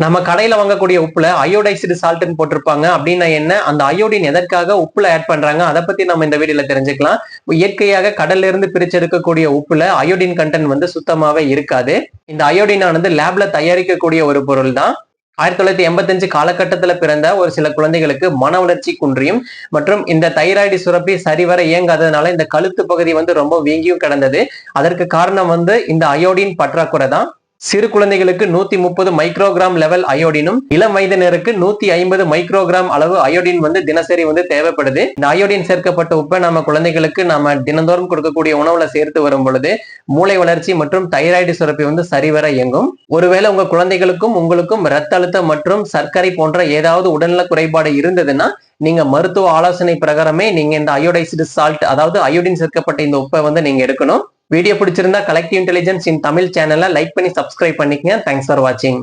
நம்ம கடையில வாங்கக்கூடிய உப்புல அயோடைஸ்டு சால்ட்னு போட்டிருப்பாங்க. அப்படின்னா என்ன, அந்த அயோடின் எதற்காக உப்புல ஆட் பண்றாங்க, அதை பத்தி நம்ம இந்த வீடியோல தெரிஞ்சுக்கலாம். இயற்கையாக கடல்ல இருந்து பிரிச்செடுக்கக்கூடிய உப்புல அயோடின் கண்டென்ட் வந்து சுத்தமாவே இருக்காது. இந்த அயோடின் ஆனது லேப்ல தயாரிக்கக்கூடிய ஒரு பொருள் தான். 1985 காலகட்டத்தில் பிறந்த ஒரு சில குழந்தைகளுக்கு மன வளர்ச்சி குன்றியும் மற்றும் இந்த தைராய்டு சுரப்பி சரிவர இயங்காததுனால இந்த கழுத்து பகுதி வந்து ரொம்ப வீங்கியும் கிடந்தது. அதற்கு காரணம் வந்து இந்த அயோடின் பற்றாக்குறை தான். சிறு குழந்தைகளுக்கு 130 மைக்ரோகிராம் லெவல் அயோடினும், இளம் வயதினருக்கு 150 மைக்ரோகிராம் அளவு அயோடின் வந்து தினசரி வந்து தேவைப்படுது. இந்த அயோடின் சேர்க்கப்பட்ட உப்பை நம்ம குழந்தைகளுக்கு நம்ம தினந்தோறும் கொடுக்கக்கூடிய உணவுல சேர்த்து வரும் பொழுது மூளை வளர்ச்சி மற்றும் தைராய்டு சுரப்பி வந்து சரிவர இயங்கும். ஒருவேளை உங்க குழந்தைகளுக்கும் உங்களுக்கும் ரத்த அழுத்தம் மற்றும் சர்க்கரை போன்ற ஏதாவது உடல்நல குறைபாடு இருந்ததுன்னா நீங்க மருத்துவ ஆலோசனை பிரகாரமே நீங்க இந்த அயோடைஸ்டு சால்ட், அதாவது அயோடின் சேர்க்கப்பட்ட இந்த உப்பை வந்து நீங்க எடுக்கணும். வீடியோ பிடிச்சிருந்தா கலெக்டிவ் இன்டெலிஜென்ஸ் இன் தமிழ் சேனலை லைக் பண்ணி சப்ஸ்கிரைப் பண்ணிக்கங்க. தேங்க்ஸ் ஃபார் வாட்சிங்.